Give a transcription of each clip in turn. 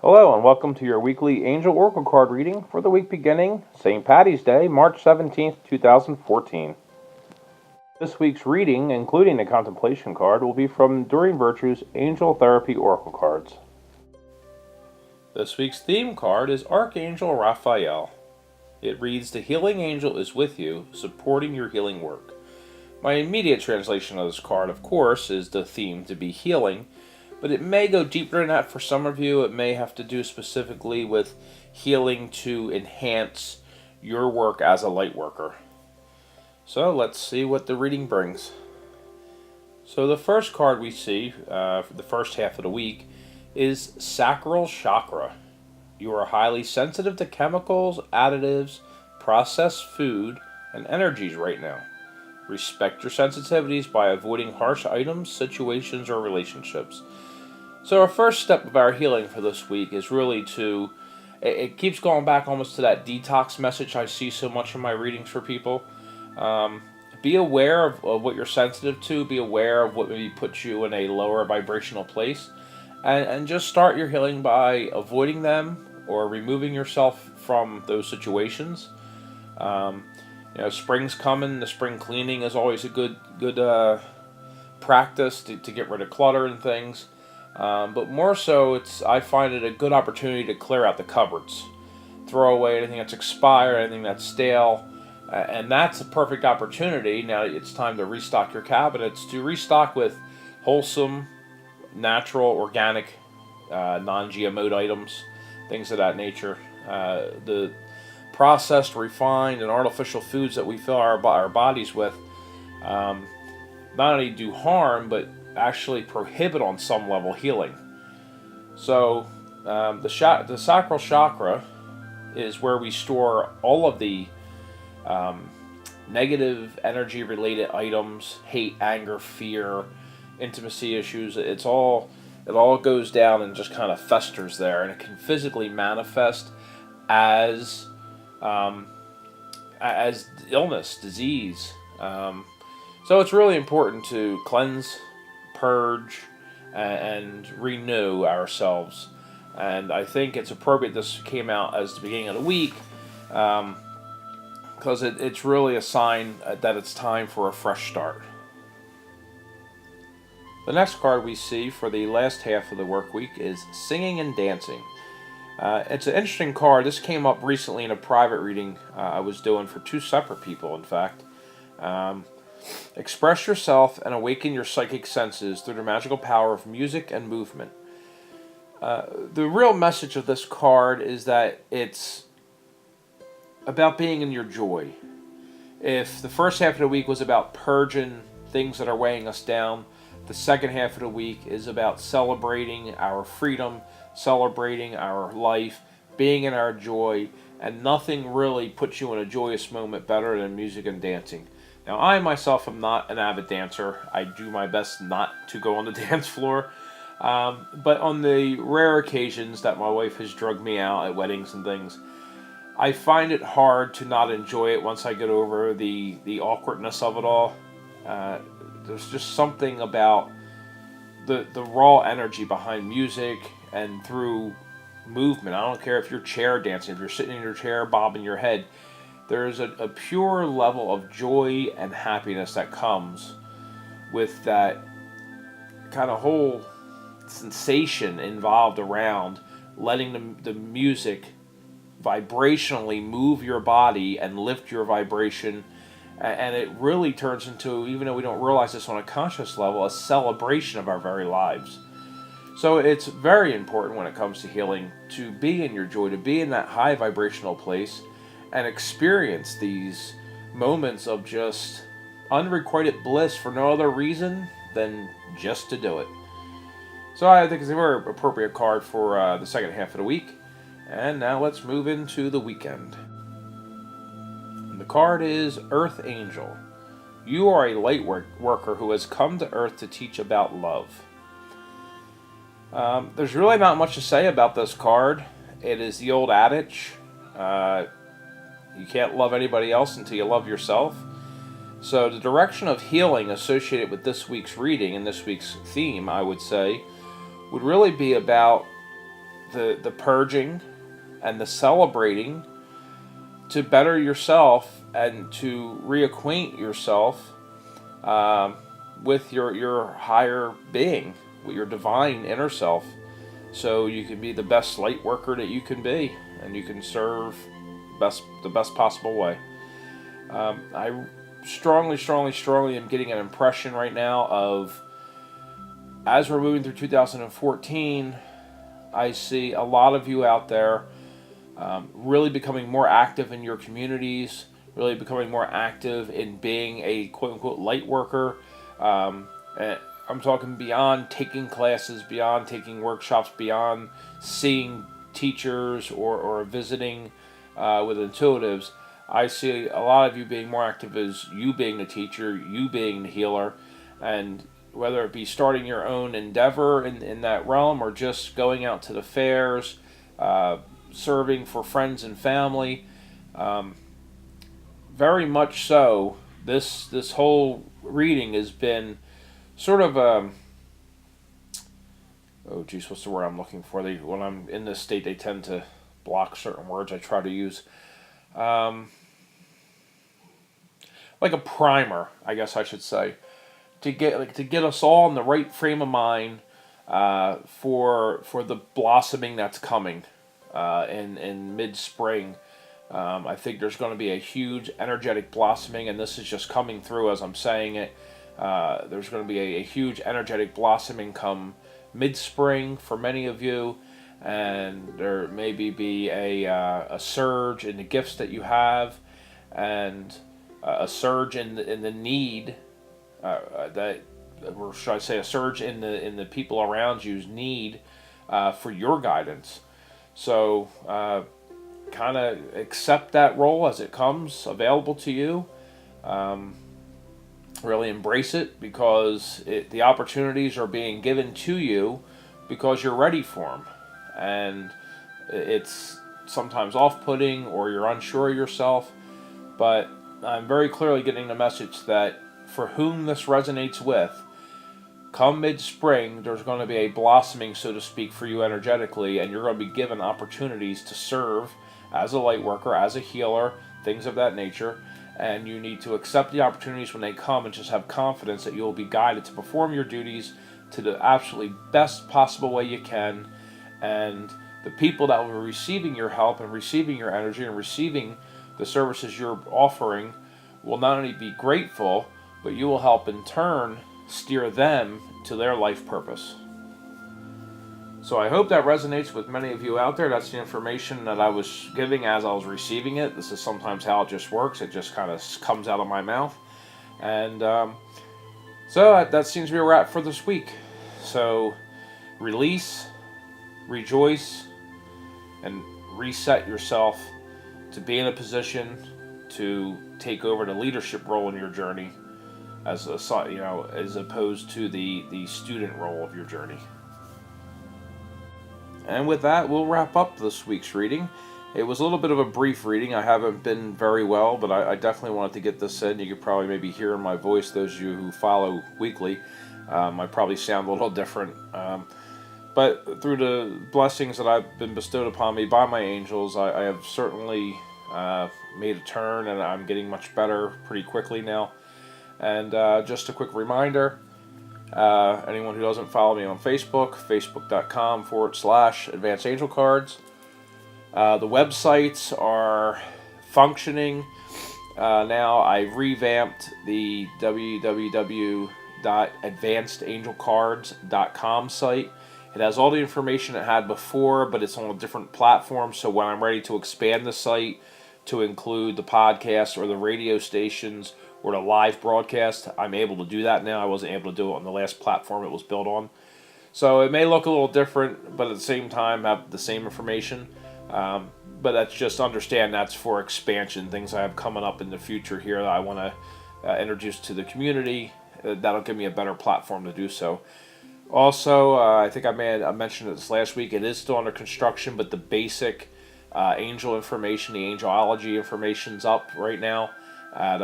Hello and welcome to your weekly Angel Oracle card reading for the week beginning St. Patty's Day, March 17th, 2014. This week's reading, including the contemplation card, will be from Doreen Virtue's Angel Therapy Oracle cards. This week's theme card is Archangel Raphael. It reads, "The healing angel is with you, supporting your healing work." My immediate translation of this card, of course, is the theme to be healing, but it may go deeper than that for some of you. It may have to do specifically with healing to enhance your work as a light worker. So let's see what the reading brings. So the first card we see for the first half of the week is Sacral Chakra. You are highly sensitive to chemicals, additives, processed food, and energies right now. Respect your sensitivities by avoiding harsh items, situations, or relationships. So our first step of our healing for this week is really it keeps going back almost to that detox message I see so much in my readings for people. Be aware of what you're sensitive to, be aware of what maybe puts you in a lower vibrational place, and just start your healing by avoiding them or removing yourself from those situations. Spring's coming, the spring cleaning is always a good practice to get rid of clutter and things. But more so, I find it a good opportunity to clear out the cupboards, throw away anything that's expired, anything that's stale, and that's a perfect opportunity. Now it's time to restock your cabinets, to restock with wholesome, natural, organic, non-GMO items, things of that nature. The processed, refined, and artificial foods that we fill our bodies with not only do harm, but actually prohibit on some level healing. So the sacral chakra is where we store all of the negative energy related items, hate, anger, fear, intimacy issues. It all goes down and just kind of festers there, and it can physically manifest as illness, disease. So it's really important to cleanse, purge, and renew ourselves. And I think it's appropriate this came out as the beginning of the week, because it's really a sign that it's time for a fresh start. The next card we see for the last half of the work week is Singing and Dancing. It's an interesting card. This came up recently in a private reading I was doing for two separate people, in fact. Express yourself and awaken your psychic senses through the magical power of music and movement. The real message of this card is that it's about being in your joy. If the first half of the week was about purging things that are weighing us down, the second half of the week is about celebrating our freedom, celebrating our life, being in our joy, and nothing really puts you in a joyous moment better than music and dancing. Now, I myself am not an avid dancer. I do my best not to go on the dance floor. But on the rare occasions that my wife has drugged me out at weddings and things, I find it hard to not enjoy it once I get over the awkwardness of it all. There's just something about the raw energy behind music and through movement. I don't care if you're chair dancing, if you're sitting in your chair bobbing your head. There's a pure level of joy and happiness that comes with that kind of whole sensation involved around letting the music vibrationally move your body and lift your vibration. And it really turns into, even though we don't realize this on a conscious level, a celebration of our very lives. So it's very important when it comes to healing to be in your joy, to be in that high vibrational place, and experience these moments of just unrequited bliss for no other reason than just to do it. So I think it's a very appropriate card for the second half of the week. And now let's move into the weekend. And the card is Earth Angel. You are a light worker who has come to Earth to teach about love. There's really not much to say about this card. It is the old adage, you can't love anybody else until you love yourself. So the direction of healing associated with this week's reading and this week's theme, I would say, would really be about the purging and the celebrating to better yourself and to reacquaint yourself with your higher being, with your divine inner self, so you can be the best light worker that you can be, and you can serve the best possible way. I strongly am getting an impression right now of, as we're moving through 2014, I see a lot of you out there really becoming more active in your communities, really becoming more active in being a quote-unquote light worker. And I'm talking beyond taking classes, beyond taking workshops, beyond seeing teachers or visiting with intuitives. I see a lot of you being more active as you being the teacher, you being the healer, and whether it be starting your own endeavor in that realm or just going out to the fairs, serving for friends and family. Very much so, this whole reading has been sort of oh geez, what's the word I'm looking for? When I'm in this state, they tend to block certain words I try to use. Like a primer, I guess I should say, to get us all in the right frame of mind for the blossoming that's coming in mid-spring. I think there's going to be a huge energetic blossoming, and this is just coming through as I'm saying it. There's going to be a huge energetic blossoming come mid-spring for many of you, and there maybe be a surge in the gifts that you have, and a surge in the need that, or should I say, a surge in the people around you's need for your guidance. So kind of accept that role as it comes available to you. Really embrace it, because the opportunities are being given to you because you're ready for them. And it's sometimes off-putting or you're unsure of yourself, but I'm very clearly getting the message that for whom this resonates with, come mid-spring, there's going to be a blossoming, so to speak, for you energetically, and you're going to be given opportunities to serve as a light worker, as a healer, things of that nature, and you need to accept the opportunities when they come and just have confidence that you'll be guided to perform your duties to the absolutely best possible way you can, and the people that will be receiving your help and receiving your energy and receiving the services you're offering will not only be grateful, but you will help in turn steer them to their life purpose. So I hope that resonates with many of you out there. That's the information that I was giving as I was receiving it. This is sometimes how it just works. It just kind of comes out of my mouth. And so that seems to be a wrap for this week. So release, rejoice, and reset yourself to be in a position to take over the leadership role in your journey, as opposed to the student role of your journey. And with that, we'll wrap up this week's reading. It was a little bit of a brief reading. I haven't been very well, but I definitely wanted to get this in. You could probably maybe hear in my voice, those of you who follow weekly, I probably sound a little different. But through the blessings that I've been bestowed upon me by my angels, I have certainly made a turn, and I'm getting much better pretty quickly now. And just a quick reminder, anyone who doesn't follow me on Facebook, facebook.com/Advanced Angel Cards. The websites are functioning now. I've revamped the www.advancedangelcards.com site. It has all the information it had before, but it's on a different platform. So when I'm ready to expand the site to include the podcast or the radio stations or the live broadcast, I'm able to do that now. I wasn't able to do it on the last platform it was built on. So it may look a little different, but at the same time have the same information. But that's just understand that's for expansion, things I have coming up in the future here that I want to introduce to the community. That'll give me a better platform to do so. Also, I think I mentioned this last week, it is still under construction, but the basic angel information, the angelology information's up right now at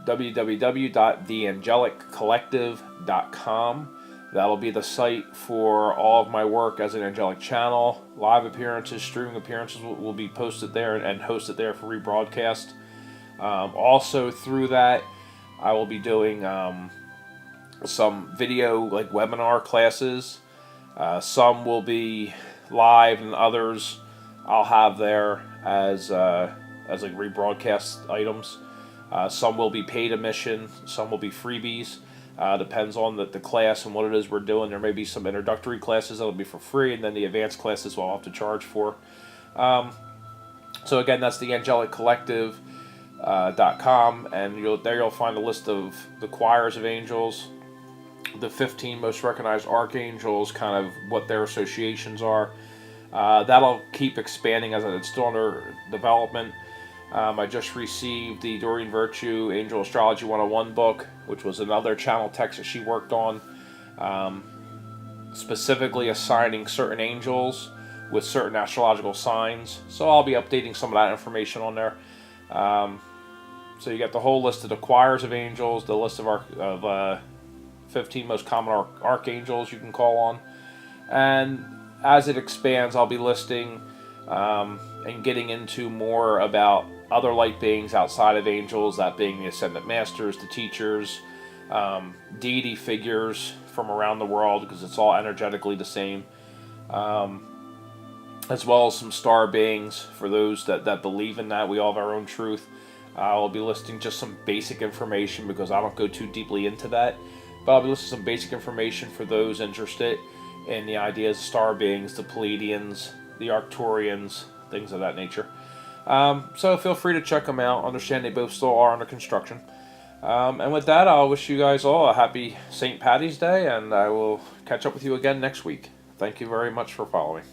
www.theangeliccollective.com. That'll be the site for all of my work as an angelic channel. Live appearances, streaming appearances will be posted there and hosted there for rebroadcast. Also through that, I will be doing some video like webinar classes. Some will be live, and others I'll have there as like rebroadcast items. Some will be paid admission. Some will be freebies. Depends on the class and what it is we're doing. There may be some introductory classes that'll be for free, and then the advanced classes we'll have to charge for. So again, that's the Angelic Collective. .com, and you'll find a list of the choirs of angels, the 15 most recognized archangels, kind of what their associations are. That'll keep expanding as it's still under development. I just received the Doreen Virtue Angel Astrology 101 book, which was another channel text that she worked on, specifically assigning certain angels with certain astrological signs. So I'll be updating some of that information on there. So you got the whole list of the choirs of angels, the list of 15 most common archangels you can call on. And as it expands, I'll be listing and getting into more about other light beings outside of angels, that being the Ascendant Masters, the teachers, deity figures from around the world, because it's all energetically the same. As well as some star beings for those that believe in that. We all have our own truth. I'll be listing just some basic information because I don't go too deeply into that. But I'll be listing some basic information for those interested in the ideas of star beings, the Pleiadians, the Arcturians, things of that nature. So feel free to check them out. Understand they both still are under construction. And with that, I'll wish you guys all a happy St. Paddy's Day, and I will catch up with you again next week. Thank you very much for following.